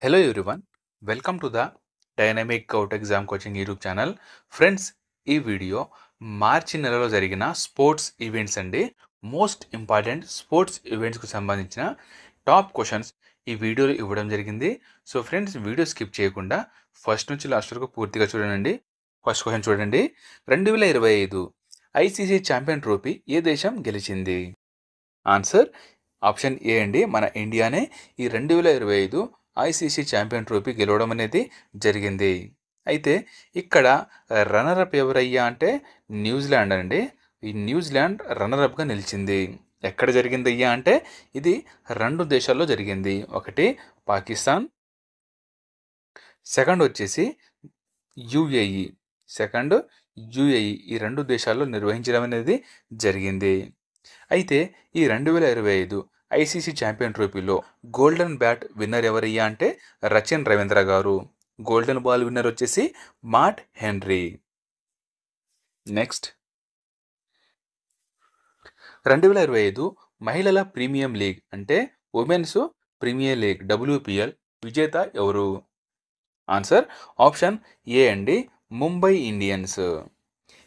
Hello everyone, welcome to the Dynamic Out Exam Coaching YouTube channel. Friends, ఈ video మార్చి నెలలో జరిగిన sports events అండి. Most important sports ఈవెంట్స్కి సంబంధించిన top questions ఈ వీడియోలో ఇవ్వడం జరిగింది. సో ఫ్రెండ్స్, వీడియో స్కిప్ చేయకుండా ఫస్ట్ నుంచి లాస్ట్ వరకు పూర్తిగా చూడండి. ఫస్ట్ క్వశ్చన్ చూడండి. 2025 ఐసీసీ ఛాంపియన్ ట్రోఫీ ఏ దేశం గెలిచింది? ఆన్సర్ ఆప్షన్ ఏ అండి, మన ఇండియానే ఈ 2025 ఐసీసీ ఛాంపియన్ ట్రోఫీ గెలవడం అనేది జరిగింది. అయితే ఇక్కడ రన్నరప్ ఎవరయ్యా అంటే న్యూజిలాండ్ అండి. ఈ న్యూజిలాండ్ రన్నరప్గా నిలిచింది. ఎక్కడ జరిగిందయ్యా అంటే ఇది 2 దేశాల్లో జరిగింది. ఒకటి పాకిస్తాన్, సెకండ్ వచ్చేసి యుఏఈ. ఈ 2 దేశాల్లో నిర్వహించడం అనేది జరిగింది. అయితే ఈ 2025 ఐసీసీ ఛాంపియన్ ట్రోఫీలో గోల్డెన్ బ్యాట్ విన్నర్ ఎవరయ్యా అంటే రచిన్ రవీంద్ర గారు. గోల్డెన్ బాల్ విన్నర్ వచ్చేసి మార్ట్ హెన్రీ. నెక్స్ట్, 2025 మహిళల ప్రీమియం లీగ్ అంటే ఉమెన్స్ ప్రీమియర్ లీగ్ WPL విజేత ఎవరు? ఆన్సర్ ఆప్షన్ ఏ అండి, ముంబై ఇండియన్స్.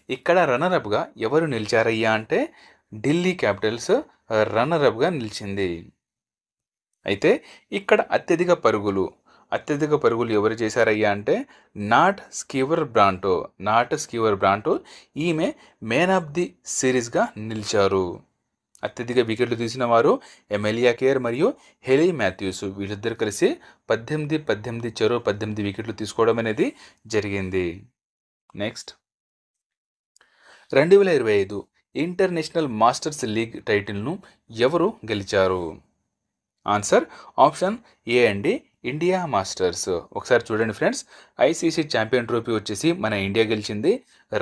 ఇక్కడ రన్నరప్గా ఎవరు నిలిచారయ్యా అంటే ఢిల్లీ క్యాపిటల్స్ రన్నరప్గా నిలిచింది. అయితే ఇక్కడ అత్యధిక పరుగులు ఎవరు చేశారయ్యా అంటే నాట్ స్కీవర్ బ్రాంటో. ఈమె మ్యాన్ ఆఫ్ ది సిరీస్గా నిలిచారు. అత్యధిక వికెట్లు తీసిన వారు ఎమెలియా కేర్ మరియు హెలీ మాథ్యూస్. వీళ్ళిద్దరు కలిసి 18 వికెట్లు తీసుకోవడం అనేది జరిగింది. నెక్స్ట్, 2025 ఇంటర్నేషనల్ మాస్టర్స్ లీగ్ టైటిల్ను ఎవరు గెలిచారు? ఆన్సర్ ఆప్షన్ ఏ అండి, ఇండియా మాస్టర్స్. ఒకసారి చూడండి ఫ్రెండ్స్, ఐసీసీ ఛాంపియన్ ట్రోఫీ వచ్చేసి మన ఇండియా గెలిచింది.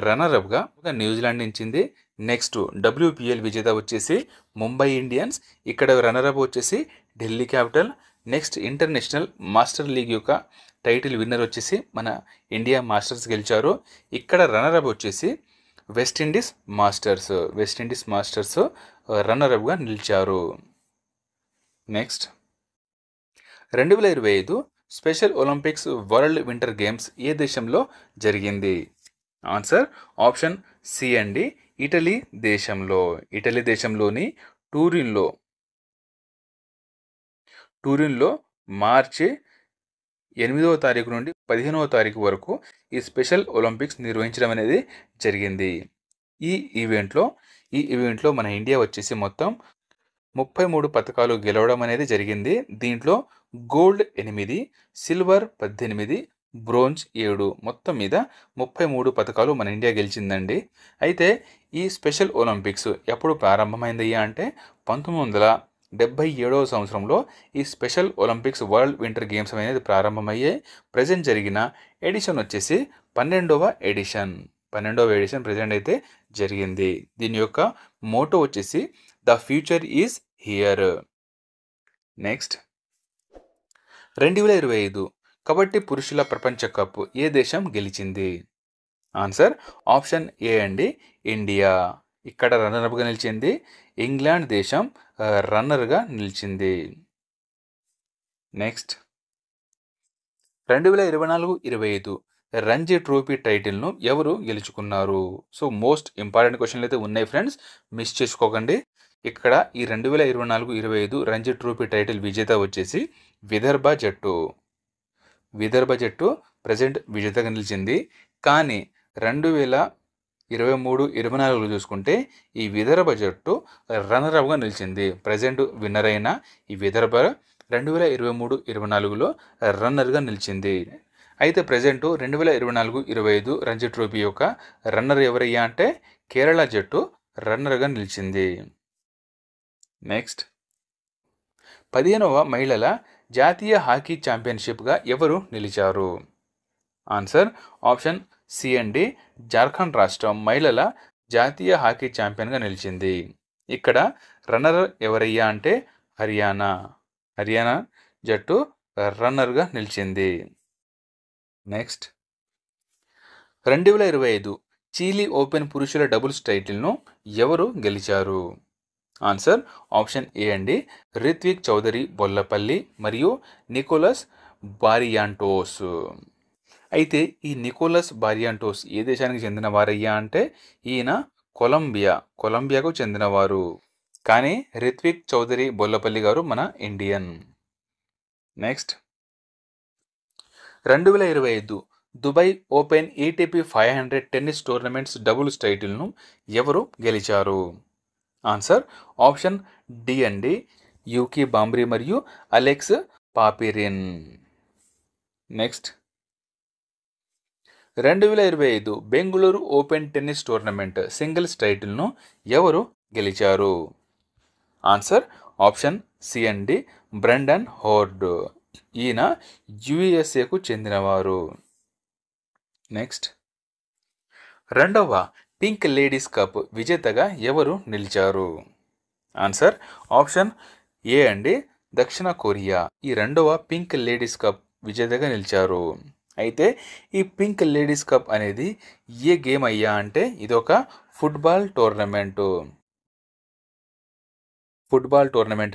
రన్నరప్గా న్యూజిలాండ్ నిలిచింది. నెక్స్ట్ WPL విజేత వచ్చేసి ముంబై ఇండియన్స్. ఇక్కడ రన్నరప్ వచ్చేసి Delhi capital. Next international master league యొక్క టైటిల్ విన్నర్ వచ్చేసి మన ఇండియా మాస్టర్స్ గెలిచారు. ఇక్కడ రన్నరప్ వచ్చేసి వెస్టిండీస్ మాస్టర్స్ రన్నరప్గా నిలిచారు. Next, 2025 special Olympics world winter games ఏ దేశంలో జరిగింది? ఆన్సర్ ఆప్షన్ సి అండి, ఇటలీ దేశంలోని టూరిన్లో మార్చి 8వ తారీఖు నుండి 15వ తారీఖు వరకు ఈ స్పెషల్ ఒలింపిక్స్ నిర్వహించడం అనేది జరిగింది. ఈ ఈవెంట్లో మన ఇండియా వచ్చేసి మొత్తం 33 పథకాలు గెలవడం అనేది జరిగింది. దీంట్లో గోల్డ్ 8, సిల్వర్ 18, బ్రోంజ్ 7, మొత్తం మీద 33 పథకాలు మన ఇండియా గెలిచిందండి. అయితే ఈ స్పెషల్ ఒలింపిక్స్ ఎప్పుడు ప్రారంభమైందయ్యా అంటే 1977వ సంవత్సరంలో ఈ special Olympics world winter games అనేది ప్రారంభమయ్యాయి. ప్రజెంట్ జరిగిన ఎడిషన్ వచ్చేసి 12వ ఎడిషన్ ప్రజెంట్ అయితే జరిగింది. దీని యొక్క మోటో వచ్చేసి the future is here. Next, 2025 kabaddi పురుషుల ప్రపంచ కప్ ఏ దేశం గెలిచింది? ఆన్సర్ ఆప్షన్ ఏ అండి, ఇండియా. ఇక్కడ రన్నర్గా నిలిచింది. ఇంగ్లాండ్ దేశం రన్నర్గా నిలిచింది. నెక్స్ట్, 2024-25 రంజీ ట్రోఫీ టైటిల్ను ఎవరు గెలుచుకున్నారు? సో మోస్ట్ ఇంపార్టెంట్ క్వశ్చన్లు అయితే ఉన్నాయి ఫ్రెండ్స్, మిస్ చేసుకోకండి. ఇక్కడ ఈ 2024-25 రంజీ ట్రోఫీ టైటిల్ విజేత వచ్చేసి విదర్భ జట్టు ప్రజెంట్ విజేతగా నిలిచింది. కానీ 2023-24 చూసుకుంటే ఈ విదర్భ జట్టు రన్నర్అప్గా నిలిచింది. ప్రజెంట్ విన్నర్ అయిన ఈ విదర్భ 2023-24లో రన్నర్గా నిలిచింది. అయితే ప్రజెంట్ 2024-25 రంజీ ట్రోఫీ యొక్క రన్నర్ ఎవరయ్యా అంటే కేరళ జట్టు రన్నర్గా నిలిచింది. నెక్స్ట్, 15వ మహిళల జాతీయ హాకీ ఛాంపియన్షిప్గా ఎవరు నిలిచారు? ఆన్సర్ ఆప్షన్ సి అండి, జార్ఖండ్ రాష్ట్రం మహిళల జాతీయ హాకీ ఛాంపియన్గా నిలిచింది. ఇక్కడ రన్నర్ ఎవరయ్యా అంటే హర్యానా జట్టు రన్నర్గా నిలిచింది. నెక్స్ట్, 2025 చీలీ ఓపెన్ పురుషుల డబుల్స్ టైటిల్ను ఎవరు గెలిచారు? ఆన్సర్ ఆప్షన్ ఏ అండి, రిత్విక్ చౌదరి బొల్లపల్లి మరియు నికోలస్ బారియాంటోస్. అయితే ఈ నికోలస్ బారియాంటోస్ ఏ దేశానికి చెందిన వారయ్యా అంటే ఈయన కొలంబియాకు చెందినవారు. కానీ రిత్విక్ చౌదరి బొల్లపల్లి గారు మన Indian. Next 2025 Dubai open ATP 500 tennis tournaments doubles టైటిల్ను ఎవరు గెలిచారు? ఆన్సర్ ఆప్షన్ డి అండి, యూకీ బాంబ్రీ మరియు Alex Popyrin. Next 2025 Bengaluru open tennis tournament singles టైటిల్ను ఎవరు గెలిచారు? ఆన్సర్ ఆప్షన్ సి అండి, బ్రెండన్ హోర్డ్. ఈయన యుఎస్ఏకు చెందినవారు. నెక్స్ట్ 2వ పింక్ లేడీస్ కప్ విజేతగా ఎవరు నిలిచారు? ఆన్సర్ ఆప్షన్ ఏ అండి, దక్షిణ కొరియా ఈ 2వ పింక్ లేడీస్ కప్ విజేతగా నిలిచారు. అయితే ఈ పింక్ లేడీస్ కప్ అనేది ఏ గేమ్ అయ్యా అంటే ఇదొక ఫుట్బాల్ టోర్నమెంట్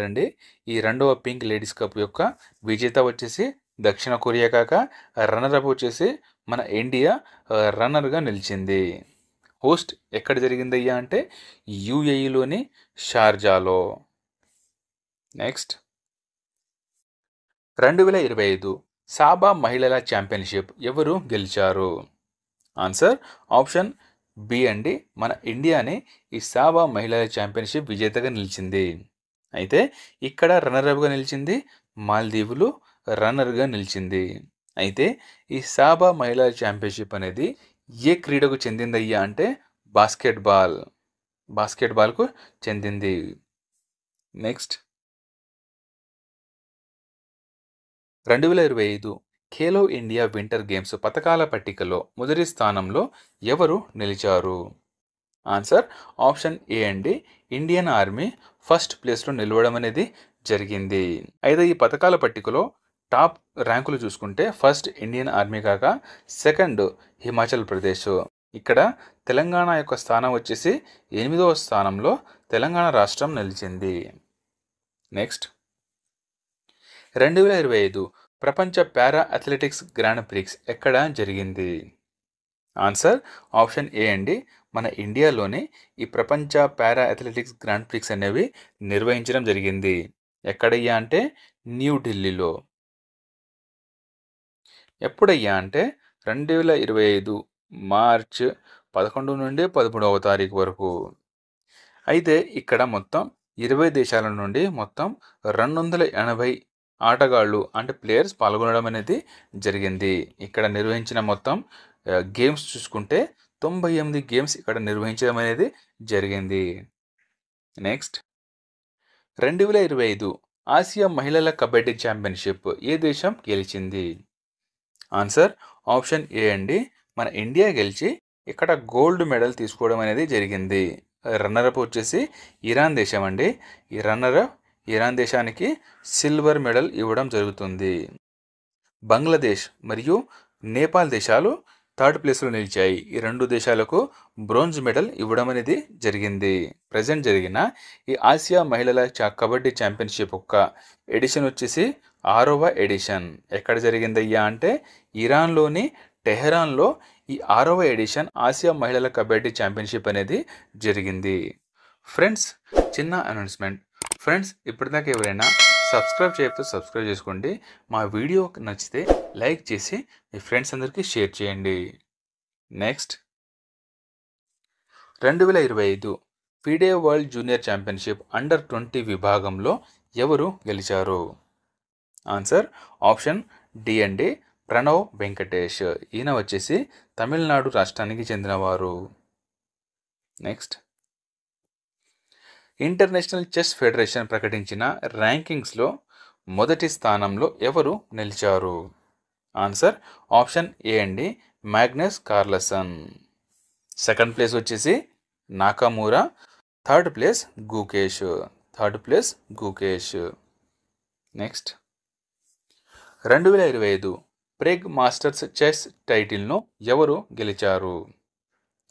అండి. ఈ 2వ పింక్ లేడీస్ కప్ యొక్క విజేత వచ్చేసి దక్షిణ కొరియా కాక రన్నర్-అప్ వచ్చేసి మన ఇండియా రన్నర్గా నిలిచింది. హోస్ట్ ఎక్కడ జరిగిందయ్యా అంటే యుఏఈలోని షార్జాలో. నెక్స్ట్ 2025 సాబా మహిళల ఛాంపియన్షిప్ ఎవరు గెలిచారు? ఆన్సర్ ఆప్షన్ బి అండి, మన ఇండియానే ఈ సాబా మహిళల ఛాంపియన్షిప్ విజేతగా నిలిచింది. అయితే ఇక్కడ రన్నర్-అప్గా నిలిచింది మాల్దీవులు, రన్నర్గా నిలిచింది. అయితే ఈ సాబా మహిళల ఛాంపియన్షిప్ అనేది ఏ క్రీడకు చెందిందయ్యా అంటే బాస్కెట్బాల్కు చెందింది. Next 2025 Khelo India winter games పతకాల పట్టికలో మొదటి స్థానంలో ఎవరు నిలిచారు? ఆన్సర్ ఆప్షన్ ఏ అండి, ఇండియన్ ఆర్మీ ఫస్ట్ ప్లేస్లో నిలవడం అనేది జరిగింది. అయితే ఈ పతకాల పట్టికలో టాప్ ర్యాంకులు చూసుకుంటే ఫస్ట్ ఇండియన్ ఆర్మీ కాక సెకండ్ హిమాచల్ ప్రదేశ్. ఇక్కడ తెలంగాణ యొక్క స్థానం వచ్చేసి 8వ స్థానంలో తెలంగాణ రాష్ట్రం నిలిచింది. నెక్స్ట్ 2025 ప్రపంచ పారా అథ్లెటిక్స్ గ్రాండ్ ప్రిక్స్ ఎక్కడ జరిగింది? ఆన్సర్ ఆప్షన్ ఏ అండి, మన ఇండియాలోనే ఈ ప్రపంచ పారా అథ్లెటిక్స్ గ్రాండ్ ప్రిక్స్ అనేవి నిర్వహించడం జరిగింది. ఎక్కడయ్యా అంటే న్యూఢిల్లీలో. ఎప్పుడయ్యా అంటే 2025 మార్చ్ 11 నుండి 13వ తారీఖు వరకు. అయితే ఇక్కడ మొత్తం 20 దేశాల నుండి మొత్తం 280 ఆటగాళ్ళు అంటే ప్లేయర్స్ పాల్గొనడం అనేది జరిగింది. ఇక్కడ నిర్వహించిన మొత్తం గేమ్స్ చూసుకుంటే 98 గేమ్స్ ఇక్కడ నిర్వహించడం అనేది జరిగింది. నెక్స్ట్ 2025 ఆసియా మహిళల కబడ్డీ ఛాంపియన్షిప్ ఏ దేశం గెలిచింది? ఆన్సర్ ఆప్షన్ ఏ అండి, మన ఇండియా గెలిచి ఇక్కడ గోల్డ్ మెడల్ తీసుకోవడం అనేది జరిగింది. రన్నర్-అప్ వచ్చేసి ఇరాన్ దేశం అండి. ఈ రన్నర్-అప్ ఇరాన్ దేశానికి సిల్వర్ మెడల్ ఇవ్వడం జరుగుతుంది. బంగ్లాదేశ్ మరియు నేపాల్ దేశాలు థర్డ్ ప్లేస్లో నిలిచాయి. ఈ 2 దేశాలకు బ్రోంజ్ మెడల్ ఇవ్వడం అనేది జరిగింది. ప్రజెంట్ జరిగిన ఈ ఆసియా మహిళల కబడ్డీ ఛాంపియన్షిప్ యొక్క ఎడిషన్ వచ్చేసి 6వ ఎడిషన్. ఎక్కడ జరిగిందయ్యా అంటే ఇరాన్లోని టెహరాన్లో ఈ 6వ ఎడిషన్ ఆసియా మహిళల కబడ్డీ ఛాంపియన్షిప్ అనేది జరిగింది. ఫ్రెండ్స్, చిన్న అనౌన్స్మెంట్. ఫ్రెండ్స్, ఇప్పటిదాకా ఎవరైనా సబ్స్క్రైబ్ చేయకపోతే సబ్స్క్రైబ్ చేసుకోండి. మా వీడియో నచ్చితే లైక్ చేసి మీ ఫ్రెండ్స్ అందరికీ షేర్ చేయండి. Next 2025 FIDE world junior championship under విభాగంలో ఎవరు గెలిచారు? ఆన్సర్ ఆప్షన్ డి అండి, ప్రణవ్ వెంకటేష్. ఈయన వచ్చేసి తమిళనాడు రాష్ట్రానికి చెందినవారు. నెక్స్ట్ ఇంటర్నేషనల్ చెస్ ఫెడరేషన్ ప్రకటించిన ర్యాంకింగ్స్లో మొదటి స్థానంలో ఎవరు నిలిచారు? ఆన్సర్ ఆప్షన్ ఏ అండి, మ్యాగ్నస్ కార్ల్సన్. సెకండ్ ప్లేస్ వచ్చేసి Nakamura, third place Gukesh. Next 2025 Prague masters chess టైటిల్ను ఎవరు గెలిచారు?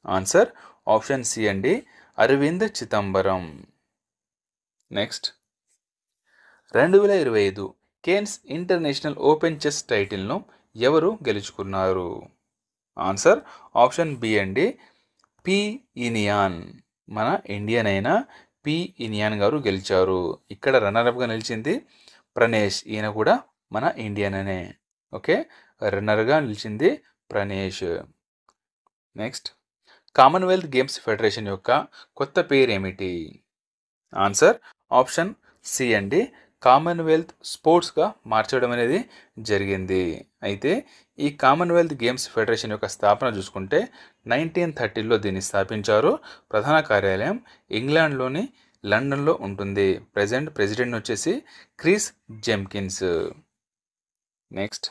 ఆన్సర్ ఆప్షన్ సి అండి, Aravind Chithambaram. Next 2025 Cannes international open chess టైటిల్ను ఎవరు గెలుచుకున్నారు? ఆన్సర్ ఆప్షన్ బి అండి, పి ఇనియాన్. మన ఇండియన్ అయిన పి ఇనియాన్ గారు గెలిచారు. ఇక్కడ రన్నర్అప్గా నిలిచింది ప్రణేష్. ఈయన కూడా మన ఇండియన్ అనే. ఓకే, రన్నర్గా నిలిచింది Pranesh. Next, Commonwealth games federation యొక్క కొత్త పేరు ఏమిటి? ఆన్సర్ ఆప్షన్ సి అండి, కామన్వెల్త్ స్పోర్ట్స్గా మార్చడం అనేది జరిగింది. అయితే ఈ కామన్వెల్త్ గేమ్స్ ఫెడరేషన్ యొక్క స్థాపన చూసుకుంటే 1930లో దీన్ని స్థాపించారు. ప్రధాన కార్యాలయం ఇంగ్లాండ్లోని లండన్లో ఉంటుంది. ప్రెసిడెంట్ వచ్చేసి Chris Jenkins. Next,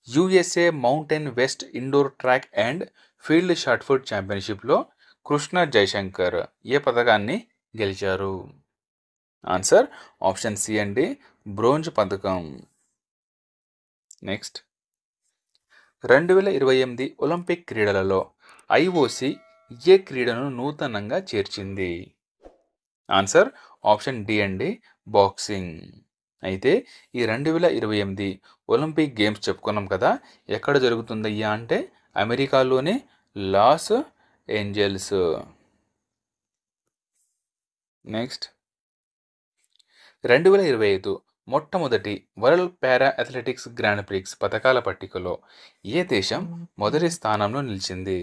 USA mountain west indoor track and field shot put ఛాంపియన్షిప్లో కృష్ణ జయశంకర్ ఏ పథకాన్ని గెలిచారు? ఆన్సర్ ఆప్షన్ సి అండి, బ్రోంజ్ పథకం. నెక్స్ట్, 2028 ఒలింపిక్ క్రీడలలో ఐఓసి ఏ క్రీడను నూతనంగా చేర్చింది? ఆన్సర్ ఆప్షన్ డి అండి, బాక్సింగ్. అయితే ఈ 2028 ఒలింపిక్ గేమ్స్ చెప్పుకున్నాం కదా, ఎక్కడ జరుగుతుందయ్యా అంటే అమెరికాలోని లాస్ ఏంజల్స్. నెక్స్ట్, 2025 మొట్టమొదటి వరల్డ్ పారా అథ్లెటిక్స్ గ్రాండ్ ప్రిక్స్ పథకాల పట్టికలో ఏ దేశం మొదటి స్థానంలో నిలిచింది?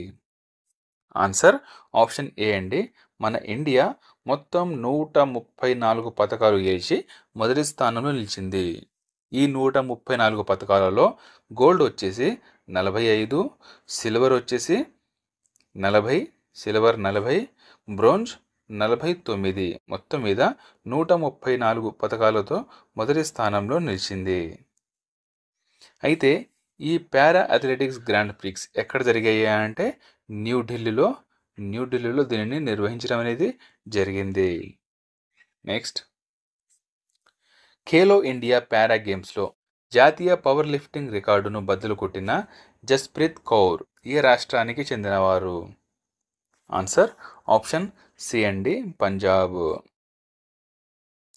ఆన్సర్ ఆప్షన్ ఏ అండి, మన ఇండియా మొత్తం 134 పథకాలు గెలిచి మొదటి స్థానంలో నిలిచింది. ఈ 134 పథకాలలో గోల్డ్ వచ్చేసి 45, సిల్వర్ వచ్చేసి 40, బ్రోంజ్ 49, మొత్తం మీద 134 పథకాలతో మొదటి స్థానంలో నిలిచింది. అయితే ఈ పారా అథ్లెటిక్స్ గ్రాండ్ ప్రిక్స్ ఎక్కడ జరిగాయి అంటే న్యూఢిల్లీలో దీనిని నిర్వహించడం అనేది జరిగింది. నెక్స్ట్, ఖేలో ఇండియా పారా గేమ్స్లో జాతీయ పవర్ లిఫ్టింగ్ రికార్డును బద్దలు కొట్టిన జస్ప్రీత్ కౌర్ ఏ రాష్ట్రానికి చెందినవారు? ఆన్సర్ ఆప్షన్ సి అండి, పంజాబ్.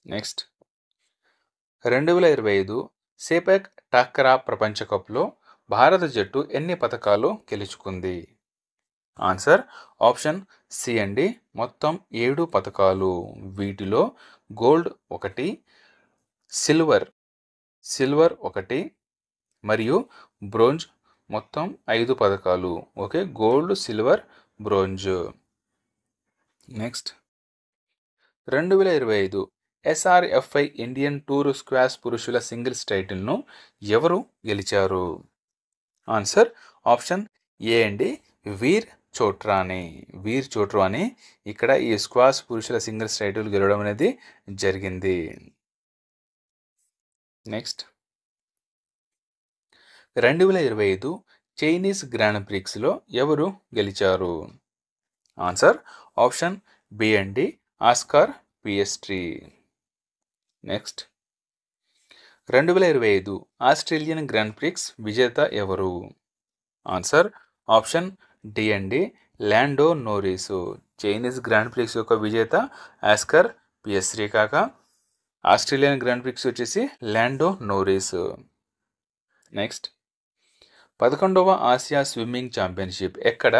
నెక్స్ట్, 2025 సేపాక్ టాక్రా ప్రపంచ కప్లో భారత జట్టు ఎన్ని పథకాలు గెలుచుకుంది? ఆన్సర్ ఆప్షన్ సి అండి, మొత్తం 7 పథకాలు. వీటిలో గోల్డ్ 1, సిల్వర్ 1 మరియు బ్రోంజ్ మొత్తం 5 పథకాలు. Okay, gold, silver, bronze. Next, 2025 SRFI Indian tour squash పురుషుల సింగిల్స్ టైటిల్ను ఎవరు గెలిచారు? ఆన్సర్ ఆప్షన్ ఏ అండి, వీర్ చోట్రాని ఇక్కడ ఈ స్క్వాష్ పురుషుల సింగిల్స్ టైటిల్ గెలవడం అనేది జరిగింది. నెక్స్ట్, 2025 చైనీస్ గ్రాండ్ ప్రిక్స్లో ఎవరు గెలిచారు? ఆన్సర్ ఆప్షన్ బి అండి, Oscar Piastri. Next, 2025 Australian grand prix విజేత ఎవరు? ఆన్సర్ ఆప్షన్ డి అండి, Lando Norris. Chinese grand prix యొక్క విజేత ఆస్కర్ పియస్ట్రీ కాగా ఆస్ట్రేలియన్ గ్రాండ్ ప్రిక్స్ వచ్చేసి ల్యాండో నోరిస్. నెక్స్ట్, 11వ ఆసియా స్విమ్మింగ్ ఛాంపియన్షిప్ ఎక్కడ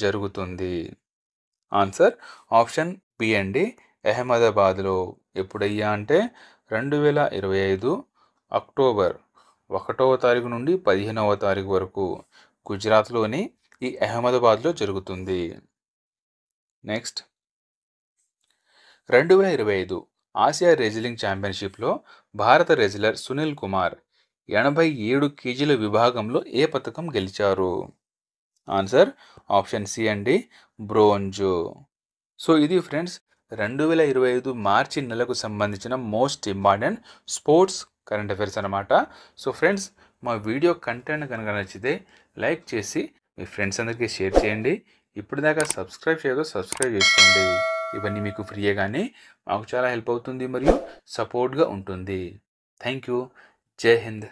జరుగుతుంది? ఆన్సర్ ఆప్షన్ బి అండి, అహ్మదాబాద్లో. ఎప్పుడయ్యా అంటే 2025 అక్టోబర్ 1వ తారీఖు నుండి 15వ తారీఖు వరకు గుజరాత్లోని ఈ అహ్మదాబాద్లో జరుగుతుంది. నెక్స్ట్, 2025 ఆసియా రెజ్లింగ్ ఛాంపియన్షిప్లో భారత రెజ్లర్ సునీల్ కుమార్ 87 కేజీల విభాగంలో ఏ పథకం గెలిచారు? ఆన్సర్ ఆప్షన్ సి అండి, బ్రోంజ్. సో ఇది ఫ్రెండ్స్ 2025 మార్చి నెలకు సంబంధించిన most important sports current affairs అనమాట. సో ఫ్రెండ్స్, మా వీడియో కంటెంట్ కనుక నచ్చితే లైక్ చేసి మీ ఫ్రెండ్స్ అందరికీ షేర్ చేయండి. ఇప్పటిదాకా సబ్స్క్రైబ్ చేసుకోండి. ఇవన్నీ మీకు ఫ్రీయే కానీ మాకు చాలా హెల్ప్ అవుతుంది మరియు సపోర్ట్గా ఉంటుంది. Thank you. జై హింద్.